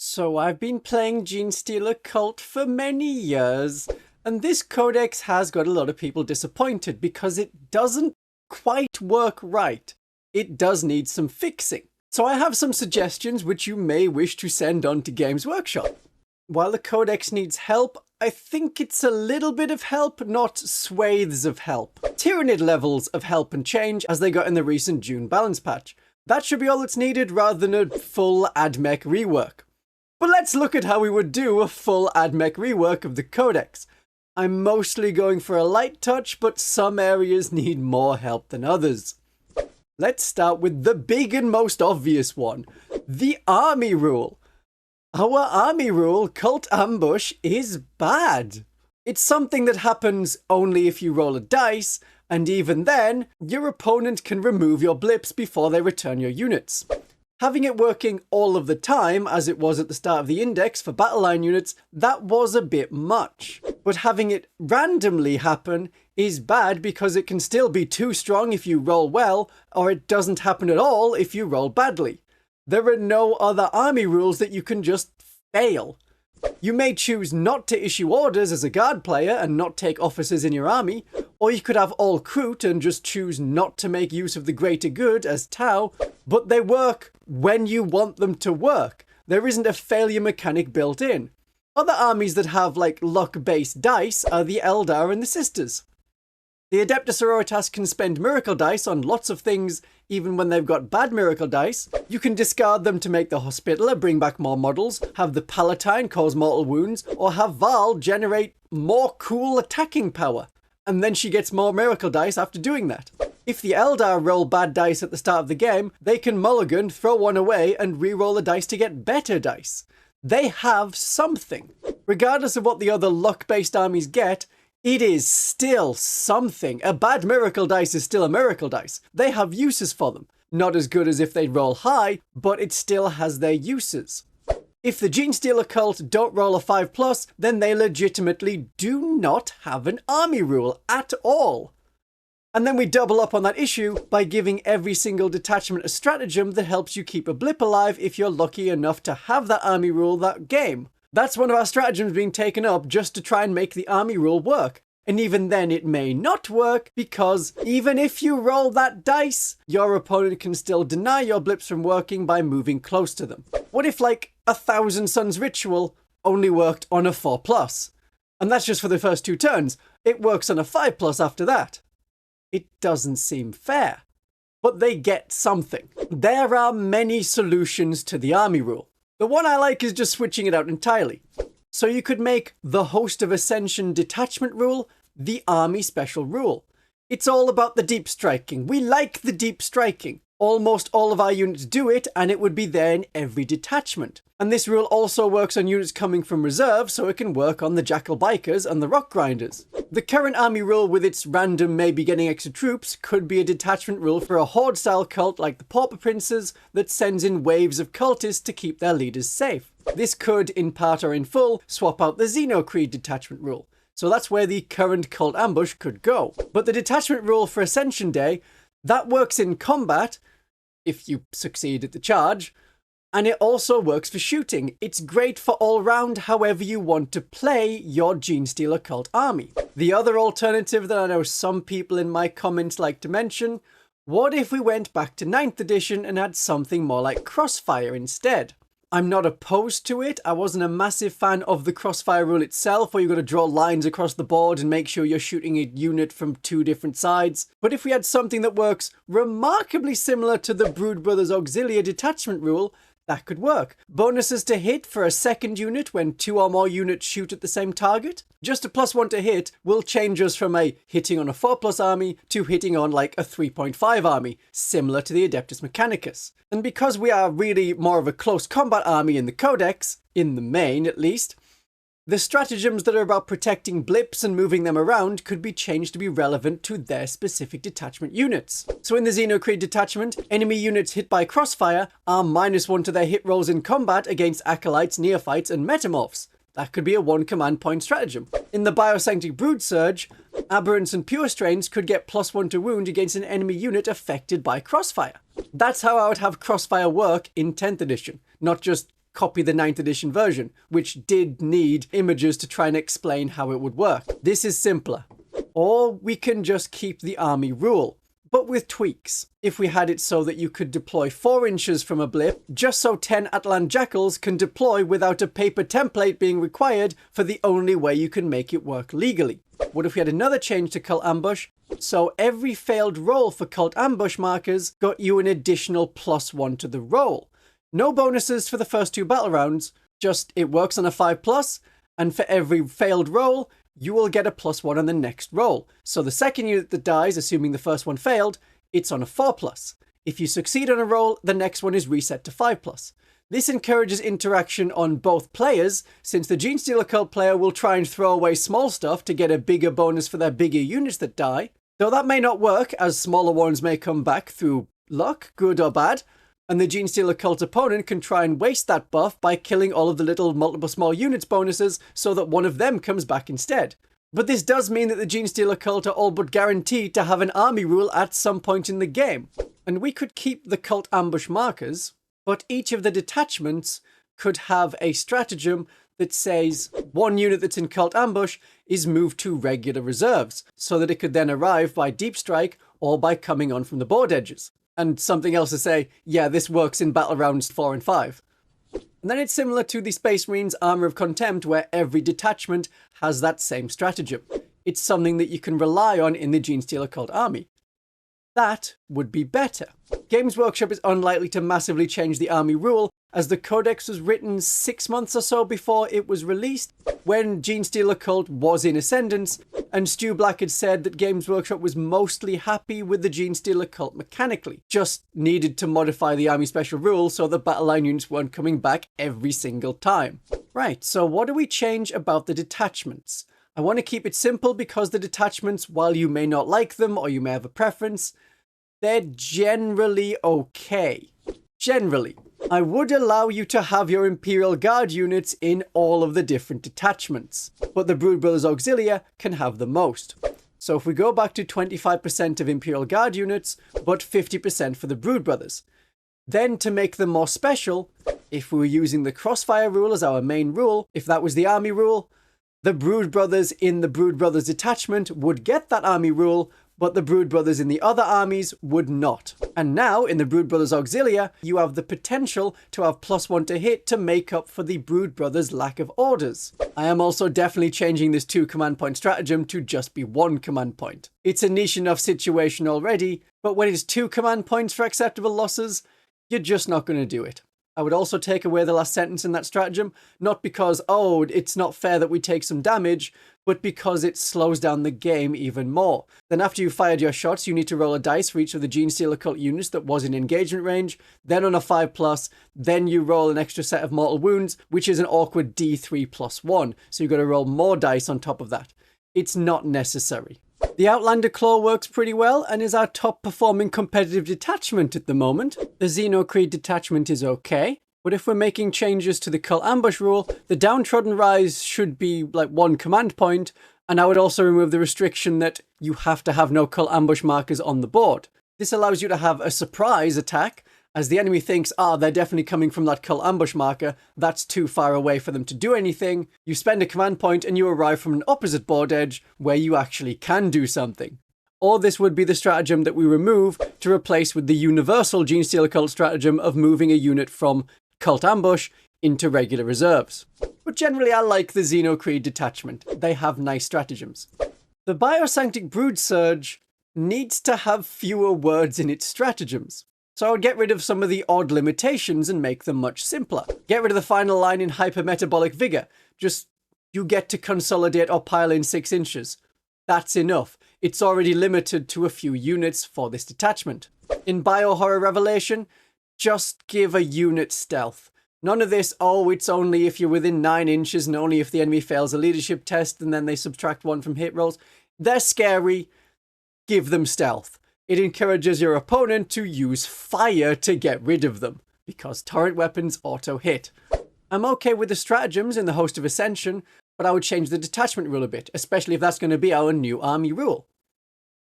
So I've been playing Genestealer Cult for many years, and this codex has got a lot of people disappointed because it doesn't quite work right. It does need some fixing. So I have some suggestions which you may wish to send on to Games Workshop. While the codex needs help, I think it's a little bit of help, not swathes of help. Tyrannid levels of help and change as they got in the recent June balance patch. That should be all that's needed rather than a full AdMech rework. But let's look at how we would do a full AdMech rework of the codex. I'm mostly going for a light touch, but some areas need more help than others. Let's start with the big and most obvious one, the army rule. Our army rule, Cult Ambush, is bad. It's something that happens only if you roll a dice, and even then, your opponent can remove your blips before they return your units. Having it working all of the time, as it was at the start of the index for battle line units, that was a bit much. But having it randomly happen is bad because it can still be too strong if you roll well, or it doesn't happen at all if you roll badly. There are no other army rules that you can just fail. You may choose not to issue orders as a guard player and not take officers in your army, or you could have all Kroot and just choose not to make use of the greater good as Tau, but they work when you want them to work. There isn't a failure mechanic built in. Other armies that have like luck-based dice are the Eldar and the Sisters. The Adeptus Sororitas can spend miracle dice on lots of things even when they've got bad miracle dice. You can discard them to make the Hospitaller bring back more models, have the Palatine cause mortal wounds, or have Val generate more cool attacking power. And then she gets more miracle dice after doing that. If the Eldar roll bad dice at the start of the game, they can mulligan, throw one away, and re-roll the dice to get better dice. They have something. Regardless of what the other luck-based armies get, it is still something. A bad miracle dice is still a miracle dice. They have uses for them. Not as good as if they roll high, but it still has their uses. If the Genestealer Cult don't roll a 5+, then they legitimately do not have an army rule at all. And then we double up on that issue by giving every single detachment a stratagem that helps you keep a blip alive if you're lucky enough to have that army rule that game. That's one of our stratagems being taken up just to try and make the army rule work. And even then it may not work because even if you roll that dice, your opponent can still deny your blips from working by moving close to them. What if like 1,000 Suns Ritual only worked on a 4+? And that's just for the first 2 turns. It works on a 5+ after that. It doesn't seem fair. But they get something. There are many solutions to the army rule. The one I like is just switching it out entirely. So you could make the Host of Ascension detachment rule the army special rule. It's all about the deep striking. We like the deep striking. Almost all of our units do it, and it would be there in every detachment. And this rule also works on units coming from reserve, so it can work on the Jackal Bikers and the Rock Grinders. The current army rule with its random maybe getting extra troops could be a detachment rule for a horde-style cult like the Pauper Princes that sends in waves of cultists to keep their leaders safe. This could, in part or in full, swap out the Xenocreed detachment rule. So that's where the current Cult Ambush could go. But the detachment rule for Ascension Day, that works in combat, if you succeed at the charge, and it also works for shooting. It's great for all round however you want to play your Genestealer Cult army. The other alternative that I know some people in my comments like to mention, what if we went back to 9th edition and had something more like Crossfire instead? I'm not opposed to it. I wasn't a massive fan of the Crossfire rule itself, where you've got to draw lines across the board and make sure you're shooting a unit from 2 different sides. But if we had something that works remarkably similar to the Brood Brothers Auxilia detachment rule, that could work. Bonuses to hit for a second unit when 2 or more units shoot at the same target. Just a +1 to hit will change us from a hitting on a 4+ army to hitting on like a 3.5 army, similar to the Adeptus Mechanicus. And because we are really more of a close combat army in the Codex, in the main at least, the stratagems that are about protecting blips and moving them around could be changed to be relevant to their specific detachment units. So in the Xenocreed detachment, enemy units hit by Crossfire are -1 to their hit rolls in combat against Acolytes, Neophytes, and Metamorphs. That could be a 1 command point stratagem. In the Biosanctic Brood Surge, Aberrants and Pure Strains could get +1 to wound against an enemy unit affected by Crossfire. That's how I would have Crossfire work in 10th edition, not just copy the 9th edition version, which did need images to try and explain how it would work. This is simpler. Or we can just keep the army rule, but with tweaks. If we had it so that you could deploy 4 inches from a blip, just so 10 Atlan Jackals can deploy without a paper template being required for the only way you can make it work legally. What if we had another change to Cult Ambush? So every failed roll for Cult Ambush markers got you an additional +1 to the roll. No bonuses for the first 2 battle rounds, just it works on a 5+, and for every failed roll, you will get a +1 on the next roll. So the second unit that dies, assuming the first one failed, it's on a 4+. If you succeed on a roll, the next one is reset to 5+. This encourages interaction on both players, since the Genestealer Cult player will try and throw away small stuff to get a bigger bonus for their bigger units that die. Though that may not work, as smaller ones may come back through luck, good or bad, and the Genestealer Cult opponent can try and waste that buff by killing all of the little multiple small units bonuses so that one of them comes back instead. But this does mean that the Genestealer Cult are all but guaranteed to have an army rule at some point in the game. And we could keep the Cult Ambush markers, but each of the detachments could have a stratagem that says one unit that's in Cult Ambush is moved to regular reserves, so that it could then arrive by Deep Strike or by coming on from the board edges. And something else to say, yeah, this works in battle rounds 4 and 5. And then it's similar to the Space Marines Armor of Contempt, where every detachment has that same stratagem. It's something that you can rely on in the Genestealer Cult army. That would be better. Games Workshop is unlikely to massively change the army rule, as the Codex was written 6 months or so before it was released, when Genestealer Cult was in Ascendance, and Stu Black had said that Games Workshop was mostly happy with the Genestealer Cult mechanically, just needed to modify the army special rule so the battle line units weren't coming back every single time. Right, so what do we change about the detachments? I want to keep it simple because the detachments, while you may not like them or you may have a preference, they're generally okay. Generally. I would allow you to have your Imperial Guard units in all of the different detachments, but the Brood Brothers Auxilia can have the most. So if we go back to 25% of Imperial Guard units, but 50% for the Brood Brothers. Then to make them more special, if we were using the Crossfire rule as our main rule, if that was the army rule, the Brood Brothers in the Brood Brothers detachment would get that army rule, but the Brood Brothers in the other armies would not. And now, in the Brood Brothers Auxilia, you have the potential to have +1 to hit to make up for the Brood Brothers' lack of orders. I am also definitely changing this 2 command point stratagem to just be 1 command point. It's a niche enough situation already, but when it's 2 command points for acceptable losses, you're just not going to do it. I would also take away the last sentence in that stratagem, not because, oh, it's not fair that we take some damage, but because it slows down the game even more. Then after you've fired your shots, you need to roll a dice for each of the Genestealer Cult units that was in engagement range, then on a 5+, then you roll an extra set of mortal wounds, which is an awkward D3+1, so you've got to roll more dice on top of that. It's not necessary. The Outlander Claw works pretty well and is our top performing competitive detachment at the moment. The Xenocreed detachment is okay, but if we're making changes to the Cult Ambush rule, the Downtrodden Rise should be like 1 command point, and I would also remove the restriction that you have to have no Cult Ambush markers on the board. This allows you to have a surprise attack, as the enemy thinks, they're definitely coming from that Cult Ambush marker, that's too far away for them to do anything. You spend a command point and you arrive from an opposite board edge where you actually can do something. Or this would be the stratagem that we remove to replace with the universal Genestealer Cult stratagem of moving a unit from Cult Ambush into regular reserves. But generally I like the Xenocreed detachment, they have nice stratagems. The Biosanctic Brood Surge needs to have fewer words in its stratagems. So I would get rid of some of the odd limitations and make them much simpler. Get rid of the final line in Hypermetabolic Vigor. Just, you get to consolidate or pile in 6 inches. That's enough. It's already limited to a few units for this detachment. In Biohorror Revelation, just give a unit stealth. None of this, it's only if you're within 9 inches and only if the enemy fails a leadership test and then they subtract 1 from hit rolls. They're scary. Give them stealth. It encourages your opponent to use fire to get rid of them, because torrent weapons auto-hit. I'm okay with the stratagems in the Host of Ascension, but I would change the detachment rule a bit, especially if that's going to be our new army rule.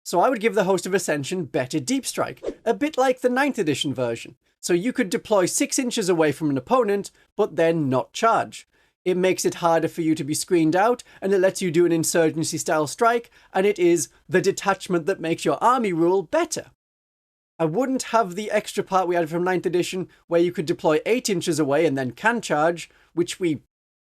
So I would give the Host of Ascension better deep strike, a bit like the 9th edition version. So you could deploy 6 inches away from an opponent, but then not charge. It makes it harder for you to be screened out, and it lets you do an insurgency-style strike, and it is the detachment that makes your army rule better. I wouldn't have the extra part we had from 9th edition, where you could deploy 8 inches away and then can charge, which we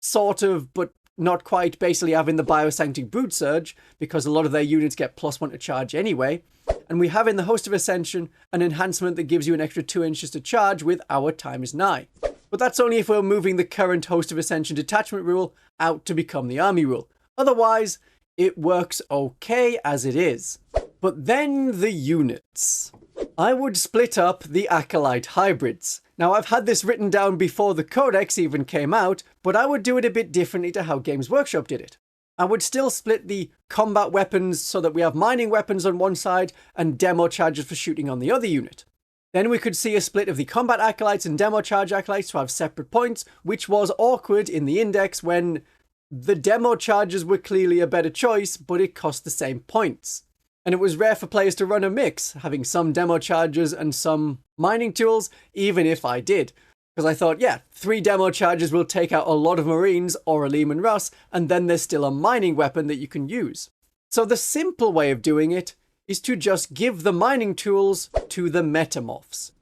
sort of, but not quite, basically have in the Biosanctic Brood Surge, because a lot of their units get +1 to charge anyway. And we have in the Host of Ascension an enhancement that gives you an extra 2 inches to charge with our time is nigh. But that's only if we're moving the current Host of Ascension detachment rule out to become the army rule. Otherwise, it works okay as it is. But then the units. I would split up the Acolyte hybrids. Now, I've had this written down before the Codex even came out, but I would do it a bit differently to how Games Workshop did it. I would still split the combat weapons so that we have mining weapons on one side and demo charges for shooting on the other unit. Then we could see a split of the combat acolytes and demo charge acolytes to have separate points, which was awkward in the index when the demo charges were clearly a better choice, but it cost the same points. And it was rare for players to run a mix, having some demo charges and some mining tools, even if I did. Because I thought, yeah, 3 demo charges will take out a lot of Marines or a Leman Russ, and then there's still a mining weapon that you can use. So the simple way of doing it is to just give the mining tools to the Metamorphs.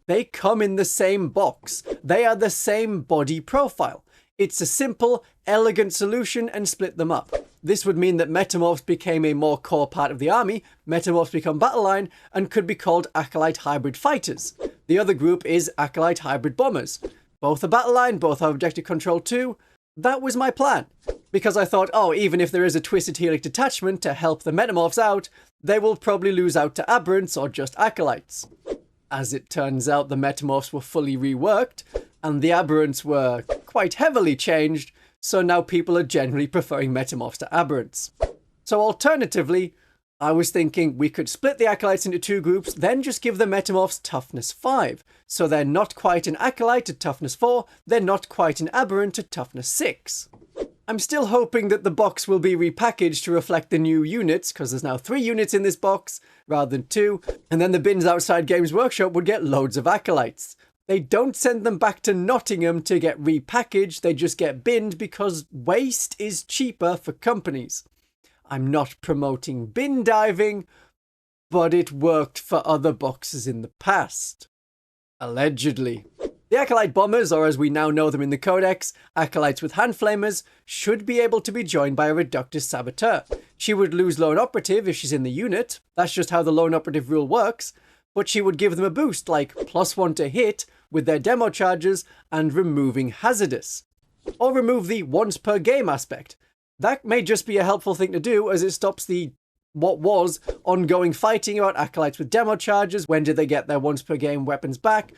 They come in the same box. They are the same body profile. It's a simple, elegant solution and split them up. This would mean that Metamorphs became a more core part of the army, Metamorphs become battle line, and could be called Acolyte Hybrid Fighters. The other group is Acolyte Hybrid Bombers. Both are battle line, both have objective control too. That was my plan. Because I thought, oh, even if there is a Twisted Helix detachment to help the Metamorphs out, they will probably lose out to Aberrants or just Acolytes. As it turns out, the Metamorphs were fully reworked, and the Aberrants were quite heavily changed, so now people are generally preferring Metamorphs to Aberrants. So alternatively, I was thinking we could split the Acolytes into 2 groups, then just give the Metamorphs toughness 5. So they're not quite an Acolyte at toughness 4, they're not quite an Aberrant at toughness 6. I'm still hoping that the box will be repackaged to reflect the new units, because there's now 3 units in this box rather than 2, and then the bins outside Games Workshop would get loads of Acolytes. They don't send them back to Nottingham to get repackaged, they just get binned because waste is cheaper for companies. I'm not promoting bin diving, but it worked for other boxes in the past. Allegedly. The Acolyte Bombers, or as we now know them in the Codex, Acolytes with Hand Flamers, should be able to be joined by a Reductus Saboteur. She would lose Lone Operative if she's in the unit, that's just how the Lone Operative rule works, but she would give them a boost like +1 to hit with their demo charges and removing Hazardous. Or remove the once per game aspect. That may just be a helpful thing to do as it stops the what was ongoing fighting about Acolytes with demo charges, when did they get their once per game weapons back,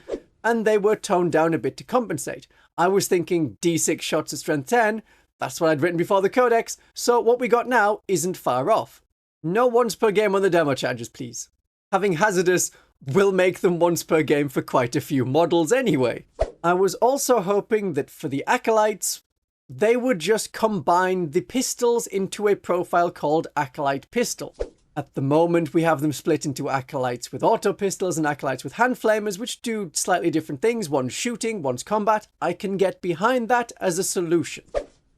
and they were toned down a bit to compensate. I was thinking D6 shots at strength 10, that's what I'd written before the Codex, so what we got now isn't far off. No once per game on the demo charges, please. Having Hazardous will make them once per game for quite a few models anyway. I was also hoping that for the Acolytes, they would just combine the pistols into a profile called Acolyte Pistol. At the moment, we have them split into Acolytes with auto pistols and Acolytes with hand flamers, which do slightly different things. One's shooting, one's combat. I can get behind that as a solution.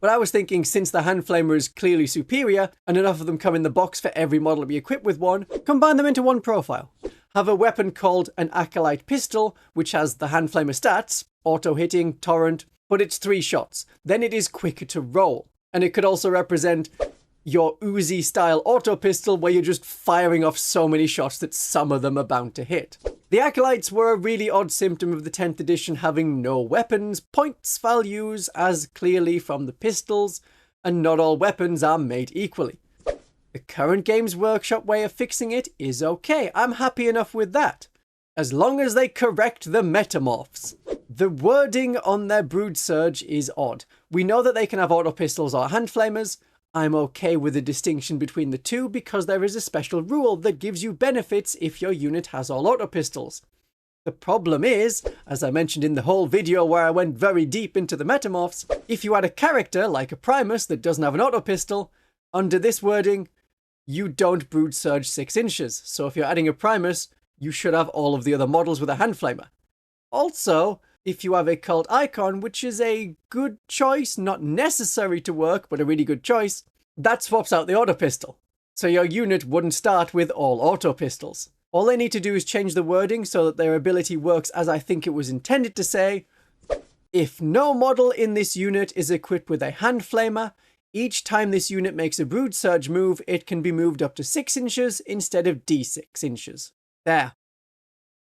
But I was thinking, since the hand flamer is clearly superior, and enough of them come in the box for every model to be equipped with one, combine them into one profile. Have a weapon called an Acolyte Pistol, which has the hand flamer stats, auto hitting, torrent, but it's 3 shots. Then it is quicker to roll. And it could also represent your Uzi style auto pistol where you're just firing off so many shots that some of them are bound to hit. The Acolytes were a really odd symptom of the 10th edition having no weapons, points values as clearly from the pistols, and not all weapons are made equally. The current Games Workshop way of fixing it is okay, I'm happy enough with that. As long as they correct the Metamorphs. The wording on their Brood Surge is odd. We know that they can have auto pistols or hand flamers. I'm okay with the distinction between the two because there is a special rule that gives you benefits if your unit has all auto pistols. The problem is, as I mentioned in the whole video where I went very deep into the Metamorphs, if you had a character like a Primus that doesn't have an auto pistol, under this wording, you don't Brood Surge 6 inches. So if you're adding a Primus, you should have all of the other models with a hand flamer. Also, if you have a cult icon, which is a good choice, not necessary to work, but a really good choice, that swaps out the auto pistol. So your unit wouldn't start with all auto pistols. All they need to do is change the wording so that their ability works as I think it was intended to say. If no model in this unit is equipped with a hand flamer, each time this unit makes a brood surge move, it can be moved up to 6 inches instead of d6 inches. There.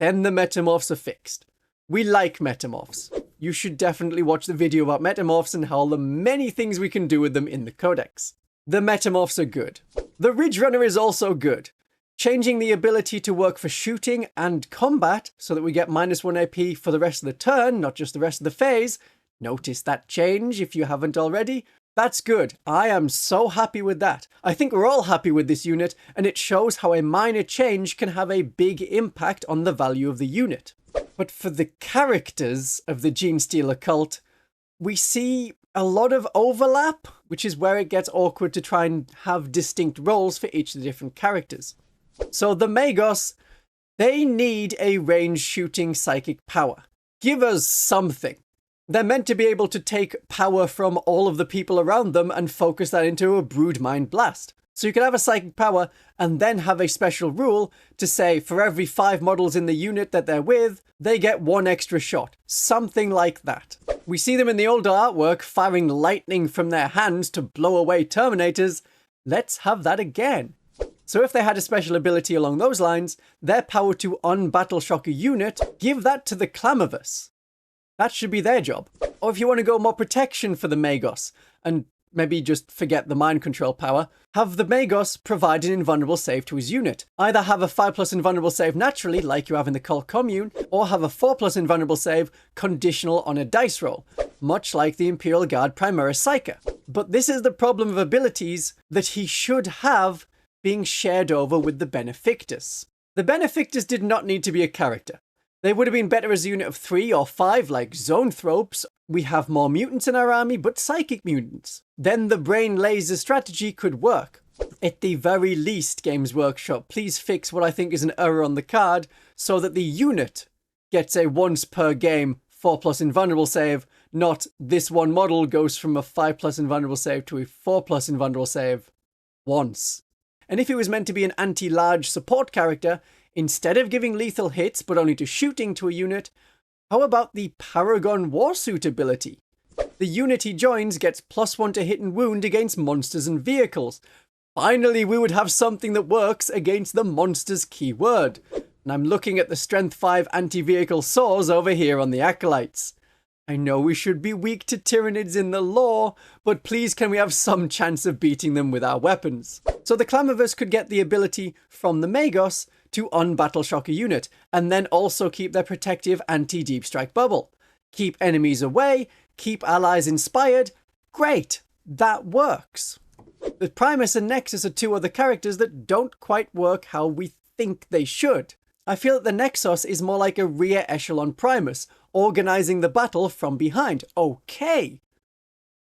Then the metamorphs are fixed. We like metamorphs. You should definitely watch the video about metamorphs and all the many things we can do with them in the codex. The metamorphs are good. The Ridge Runner is also good. Changing the ability to work for shooting and combat so that we get -1 AP for the rest of the turn, not just the rest of the phase. Notice that change if you haven't already. That's good. I am so happy with that. I think we're all happy with this unit, and it shows how a minor change can have a big impact on the value of the unit. But for the characters of the Genestealer cult, we see a lot of overlap, which is where it gets awkward to try and have distinct roles for each of the different characters. So the Magos, they need a range shooting psychic power. Give us something. They're meant to be able to take power from all of the people around them and focus that into a broodmind blast. So you can have a psychic power and then have a special rule to say for every 5 models in the unit that they're with, they get 1 extra shot. Something like that. We see them in the older artwork firing lightning from their hands to blow away Terminators. Let's have that again. So if they had a special ability along those lines, their power to un-battle shock a unit, give that to the Clamavus. That should be their job. Or if you want to go more protection for the Magos, and maybe just forget the mind control power, have the Magos provide an invulnerable save to his unit. Either have a 5+ invulnerable save naturally, like you have in the Cult Commune, or have a 4+ invulnerable save conditional on a dice roll, much like the Imperial Guard Primaris Psyker. But this is the problem of abilities that he should have being shared over with the Benefactors. The Benefactors did not need to be a character. They would have been better as a unit of 3 or 5 like Zoanthropes. We have more mutants in our army, but psychic mutants. Then the brain laser strategy could work. At the very least, Games Workshop, please fix what I think is an error on the card so that the unit gets a once per game 4+ invulnerable save, not this one model goes from a 5+ invulnerable save to a 4+ invulnerable save once. And if it was meant to be an anti-large support character, instead of giving lethal hits but only to shooting to a unit, how about the Paragon Warsuit ability? The unit he joins gets +1 to hit and wound against monsters and vehicles. Finally, we would have something that works against the monsters keyword. And I'm looking at the Strength 5 anti-vehicle saws over here on the Acolytes. I know we should be weak to Tyranids in the lore, but please can we have some chance of beating them with our weapons? So the Clamavus could get the ability from the Magos to un-battle shock a unit, and then also keep their protective anti-deep strike bubble. Keep enemies away, keep allies inspired. Great, that works. The Primus and Nexos are 2 other characters that don't quite work how we think they should. I feel that the Nexos is more like a rear echelon Primus, organising the battle from behind. Okay.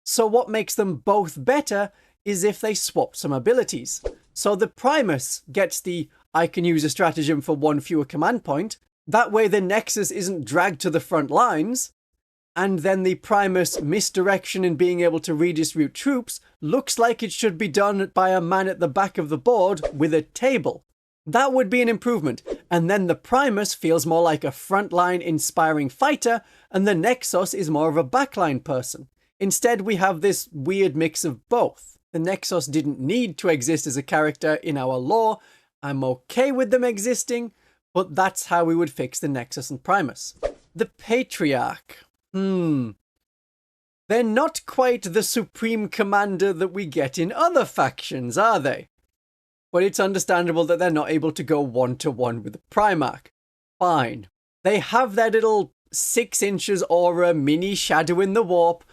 So what makes them both better is if they swap some abilities. So the Primus gets the I can use a stratagem for 1 fewer command point. That way the Nexus isn't dragged to the front lines. And then the Primus misdirection and being able to redistribute troops looks like it should be done by a man at the back of the board with a table. That would be an improvement. And then the Primus feels more like a frontline inspiring fighter, and the Nexus is more of a backline person. Instead, we have this weird mix of both. The Nexus didn't need to exist as a character in our lore. I'm okay with them existing, but that's how we would fix the Nexus and Primus. The Patriarch. They're not quite the supreme commander that we get in other factions, are they? But it's understandable that they're not able to go 1-to-1 with the Primarch. Fine. They have their little 6 inches aura mini shadow in the warp,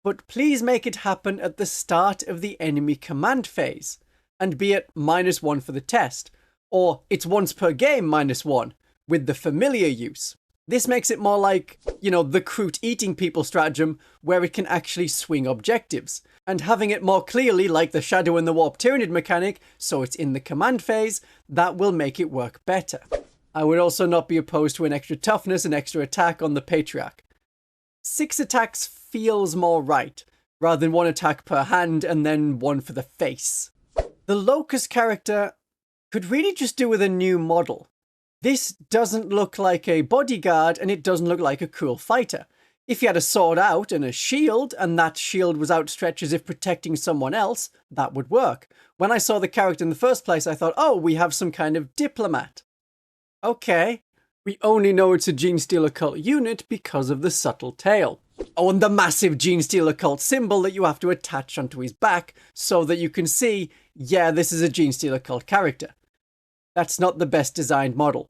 but please make it happen at the start of the enemy command phase, and be at -1 for the test, or it's once per game -1, with the familiar use. This makes it more like, the Kroot eating people stratagem, where it can actually swing objectives, and having it more clearly like the Shadow in the Warp Tyranid mechanic, so it's in the command phase, that will make it work better. I would also not be opposed to an extra toughness and extra attack on the Patriarch. 6 attacks feels more right, rather than 1 attack per hand and then 1 for the face. The Locust character could really just do with a new model. This doesn't look like a bodyguard, and it doesn't look like a cool fighter. If he had a sword out and a shield, and that shield was outstretched as if protecting someone else, that would work. When I saw the character in the first place, I thought, oh, we have some kind of diplomat. Okay. We only know it's a Genestealer Cult unit because of the subtle tail. Oh, and the massive Genestealer Cult symbol that you have to attach onto his back so that you can see, yeah, this is a Genestealer Cult character. That's not the best designed model.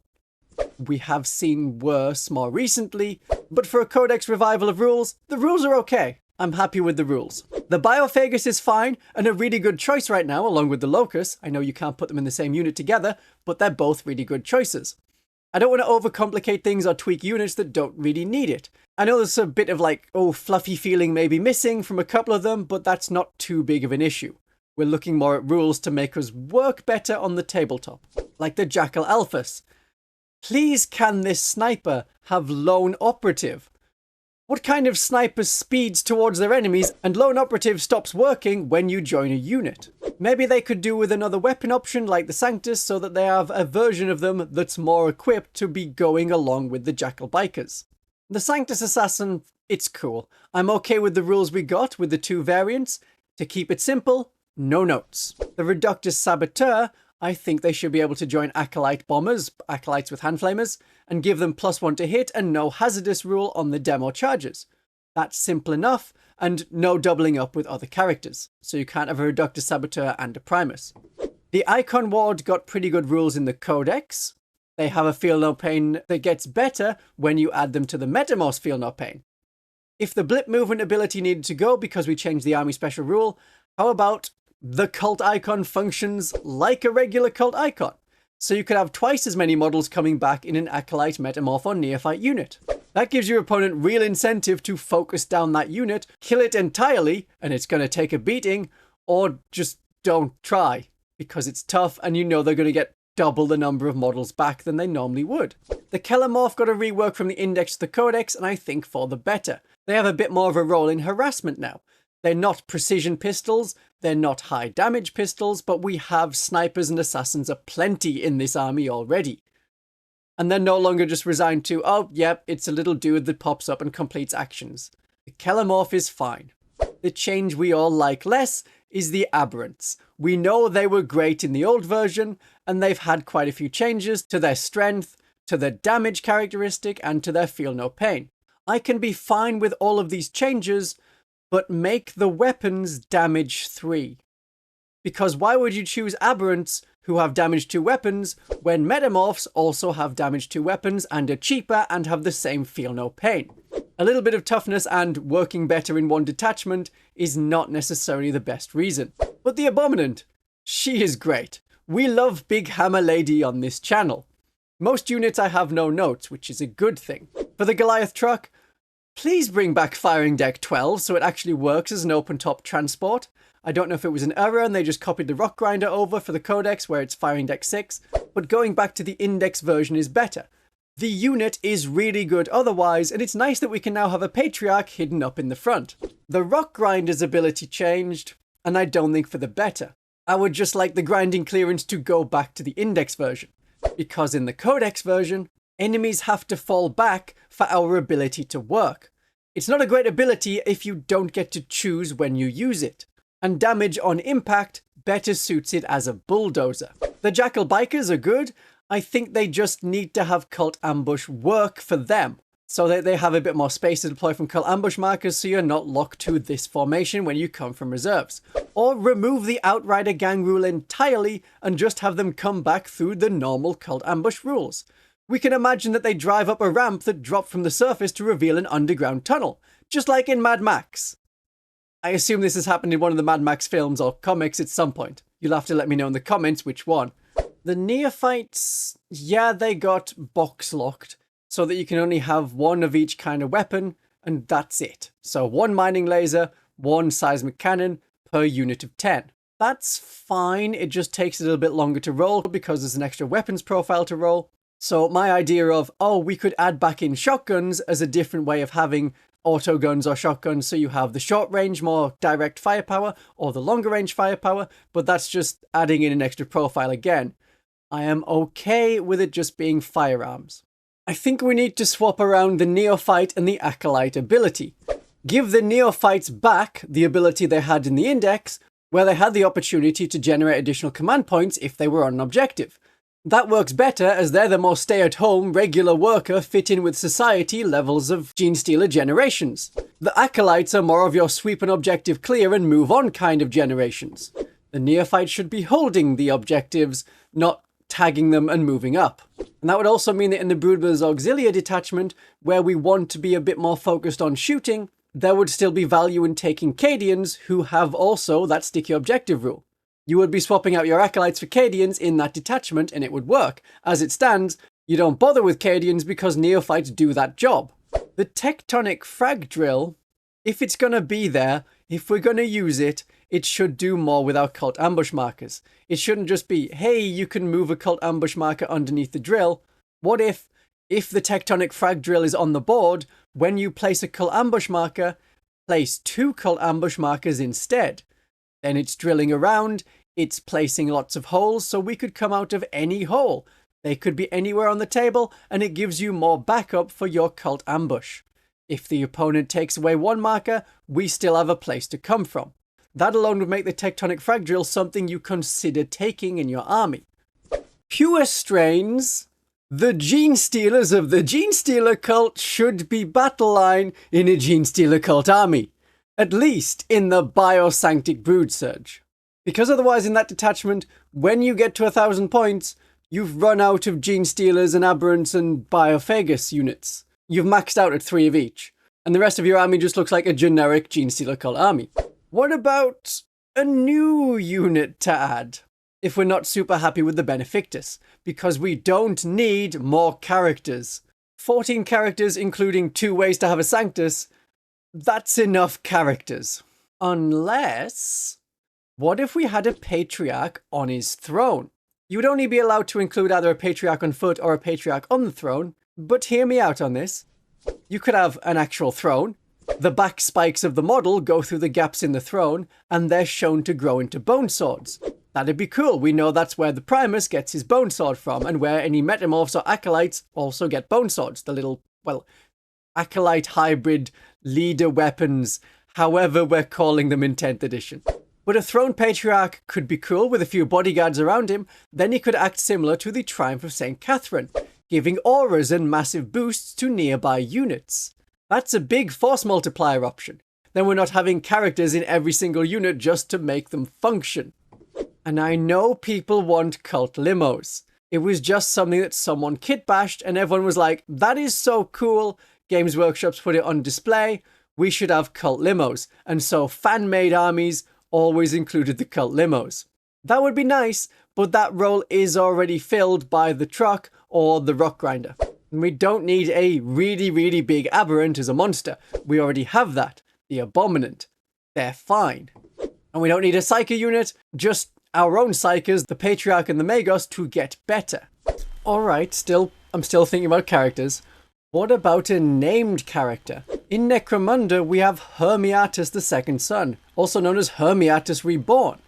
We have seen worse more recently, but for a Codex revival of rules, the rules are okay. I'm happy with the rules. The Biophagus is fine, and a really good choice right now, along with the Locust. I know you can't put them in the same unit together, but they're both really good choices. I don't want to overcomplicate things or tweak units that don't really need it. I know there's a bit of fluffy feeling maybe missing from a couple of them, but that's not too big of an issue. We're looking more at rules to make us work better on the tabletop. Like the Jackal Alphas. Please can this sniper have lone operative? What kind of sniper speeds towards their enemies and lone operative stops working when you join a unit? Maybe they could do with another weapon option like the Sanctus so that they have a version of them that's more equipped to be going along with the Jackal Bikers. The Sanctus Assassin, it's cool. I'm okay with the rules we got with the 2 variants. To keep it simple, no notes. The Reductus Saboteur, I think they should be able to join Acolyte Bombers, Acolytes with Handflamers, and give them +1 to hit and no hazardous rule on the demo charges. That's simple enough, and no doubling up with other characters, so you can't have a Reductus Saboteur and a Primus. The Icon Ward got pretty good rules in the Codex. They have a Feel No Pain that gets better when you add them to the Metamorph's Feel No Pain. If the Blip movement ability needed to go because we changed the Army Special rule, how about the Cult Icon functions like a regular Cult Icon? So you could have twice as many models coming back in an Acolyte, Metamorph or Neophyte unit. That gives your opponent real incentive to focus down that unit, kill it entirely, and it's going to take a beating, or just don't try, because it's tough and you know they're going to get double the number of models back than they normally would. The Kellamorph got a rework from the Index to the Codex, and I think for the better. They have a bit more of a role in harassment now. They're not precision pistols, they're not high damage pistols, but we have snipers and assassins aplenty in this army already. And they're no longer just resigned to, oh, yep, it's a little dude that pops up and completes actions. The Kellamorph is fine. The change we all like less is the Aberrants. We know they were great in the old version, and they've had quite a few changes to their strength, to their damage characteristic, and to their Feel No Pain. I can be fine with all of these changes, but make the weapons damage 3. Because why would you choose Aberrants who have damage 2 weapons when Metamorphs also have damage 2 weapons and are cheaper and have the same Feel No Pain? A little bit of toughness and working better in one detachment is not necessarily the best reason. But the Abominant, she is great. We love Big Hammer Lady on this channel. Most units I have no notes, which is a good thing. For the Goliath Truck, please bring back Firing Deck 12 so it actually works as an open-top transport. I don't know if it was an error and they just copied the Rock Grinder over for the Codex where it's Firing Deck 6, but going back to the Index version is better. The unit is really good otherwise, and it's nice that we can now have a Patriarch hidden up in the front. The Rock Grinder's ability changed, and I don't think for the better. I would just like the grinding clearance to go back to the Index version, because in the Codex version, enemies have to fall back for our ability to work. It's not a great ability if you don't get to choose when you use it. And damage on impact better suits it as a bulldozer. The Jackal Bikers are good. I think they just need to have Cult Ambush work for them, so that they have a bit more space to deploy from Cult Ambush markers so you're not locked to this formation when you come from reserves. Or remove the Outrider gang rule entirely and just have them come back through the normal Cult Ambush rules. We can imagine that they drive up a ramp that dropped from the surface to reveal an underground tunnel, just like in Mad Max. I assume this has happened in one of the Mad Max films or comics at some point. You'll have to let me know in the comments which one. The Neophytes, yeah, they got box locked so that you can only have one of each kind of weapon, and that's it. So 1 mining laser, 1 seismic cannon per unit of 10. That's fine, it just takes a little bit longer to roll because there's an extra weapons profile to roll. So my idea of, oh, we could add back in shotguns as a different way of having auto guns or shotguns, so you have the short range, more direct firepower, or the longer range firepower, but that's just adding in an extra profile again. I am okay with it just being firearms. I think we need to swap around the Neophyte and the Acolyte ability. Give the Neophytes back the ability they had in the Index, where they had the opportunity to generate additional command points if they were on an objective. That works better as they're the more stay-at-home, regular worker fit in with society levels of Genestealer generations. The Acolytes are more of your sweep an objective clear and move on kind of generations. The Neophytes should be holding the objectives, not tagging them and moving up. And that would also mean that in the Broodmother's Auxiliary detachment, where we want to be a bit more focused on shooting, there would still be value in taking Cadians who have also that sticky objective rule. You would be swapping out your Acolytes for Cadians in that detachment and it would work. As it stands, you don't bother with Cadians because Neophytes do that job. The Tectonic Frag Drill, if it's going to be there, if we're going to use it, it should do more with our cult ambush markers. It shouldn't just be, hey, you can move a cult ambush marker underneath the drill. What if the Tectonic Frag Drill is on the board, when you place a cult ambush marker, place 2 cult ambush markers instead? Then it's drilling around, it's placing lots of holes, so we could come out of any hole. They could be anywhere on the table, and it gives you more backup for your cult ambush. If the opponent takes away 1 marker, we still have a place to come from. That alone would make the Tectonic Frag Drill something you consider taking in your army. Pure strains, the Genestealers of the Genestealer Cult should be battle line in a Genestealer Cult army. At least in the Biosanctic Brood Surge. Because otherwise in that detachment, when you get to 1,000 points, you've run out of Genestealers and Aberrants and Biophagus units. You've maxed out at 3 of each. And the rest of your army just looks like a generic Genestealer Cult army. What about a new unit to add? If we're not super happy with the Benefactus. Because we don't need more characters. 14 characters including 2 ways to have a Sanctus. That's enough characters. Unless, what if we had a Patriarch on his throne? You would only be allowed to include either a Patriarch on foot or a Patriarch on the throne, but hear me out on this. You could have an actual throne. The back spikes of the model go through the gaps in the throne, and they're shown to grow into bone swords. That'd be cool. We know that's where the Primus gets his bone sword from, and where any Metamorphs or Acolytes also get bone swords. The little, well, Acolyte hybrid leader weapons, however we're calling them in 10th edition. But a Throne Patriarch could be cool with a few bodyguards around him, then he could act similar to the Triumph of St. Catherine, giving auras and massive boosts to nearby units. That's a big force multiplier option. Then we're not having characters in every single unit just to make them function. And I know people want cult limos. It was just something that someone kit bashed and everyone was like, that is so cool. Games Workshop's put it on display. We should have cult limos. And so fan-made armies always included the cult limos. That would be nice, but that role is already filled by the truck or the rock grinder. And we don't need a really, really big aberrant as a monster. We already have that. The Abominant. They're fine. And we don't need a Psyker unit, just our own Psykers, the Patriarch and the Magos, to get better. Alright, I'm still thinking about characters. What about a named character? In Necromunda, we have Hermiatus the Second Son, also known as Hermiatus Reborn.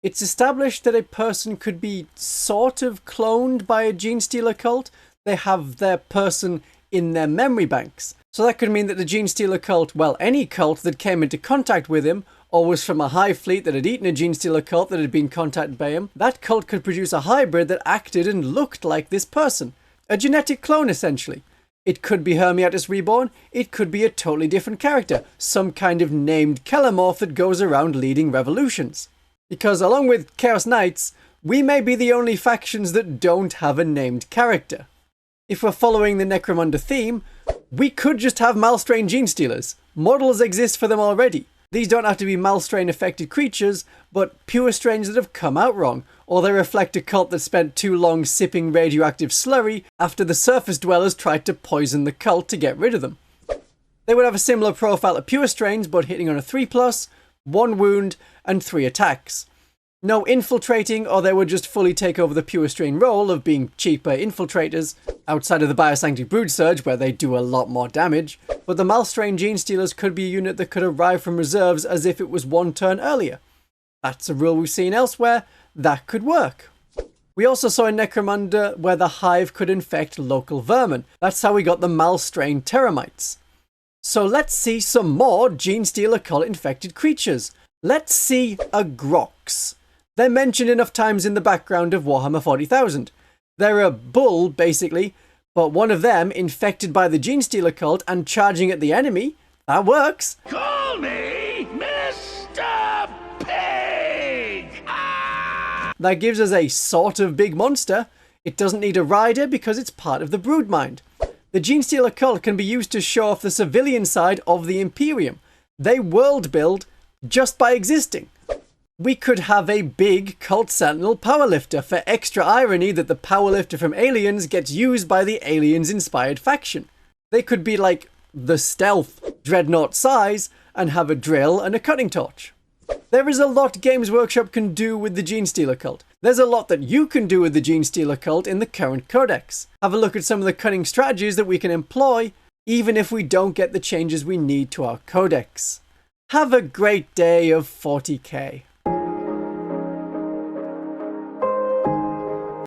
It's established that a person could be sort of cloned by a Genestealer cult. They have their person in their memory banks. So that could mean that the Genestealer cult, well, any cult that came into contact with him, or was from a hive fleet that had eaten a Genestealer cult that had been contacted by him, that cult could produce a hybrid that acted and looked like this person. A genetic clone, essentially. It could be Hermiatus Reborn, it could be a totally different character, some kind of named Kellamorph that goes around leading revolutions. Because along with Chaos Knights, we may be the only factions that don't have a named character. If we're following the Necromunda theme, we could just have Malstrain Genestealers. Models exist for them already. These don't have to be Malstrain affected creatures, but pure strains that have come out wrong, or they reflect a cult that spent too long sipping radioactive slurry after the surface dwellers tried to poison the cult to get rid of them. They would have a similar profile to pure strains, but hitting on a 3+, 1 wound, and 3 attacks. No infiltrating, or they would just fully take over the pure strain role of being cheaper infiltrators, outside of the Biosanctic Brood Surge, where they do a lot more damage. But the Malstrain Genestealers could be a unit that could arrive from reserves as if it was one turn earlier. That's a rule we've seen elsewhere. That could work. We also saw in Necromunda where the Hive could infect local vermin. That's how we got the Malstrain Terramites. So let's see some more Genestealer Cult infected creatures. Let's see a Grox. They're mentioned enough times in the background of Warhammer 40,000. They're a bull, basically, but one of them infected by the Genestealer Cult and charging at the enemy. That works. Call me Mr. Pig! Ah! That gives us a sort of big monster. It doesn't need a rider because it's part of the Broodmind. The Genestealer Cult can be used to show off the civilian side of the Imperium. They world build just by existing. We could have a big Cult Sentinel Powerlifter for extra irony that the Powerlifter from Aliens gets used by the Aliens-inspired faction. They could be like the Stealth Dreadnought size and have a drill and a cutting torch. There is a lot Games Workshop can do with the Genestealer Cult. There's a lot that you can do with the Genestealer Cult in the current codex. Have a look at some of the cunning strategies that we can employ, even if we don't get the changes we need to our codex. Have a great day of 40k.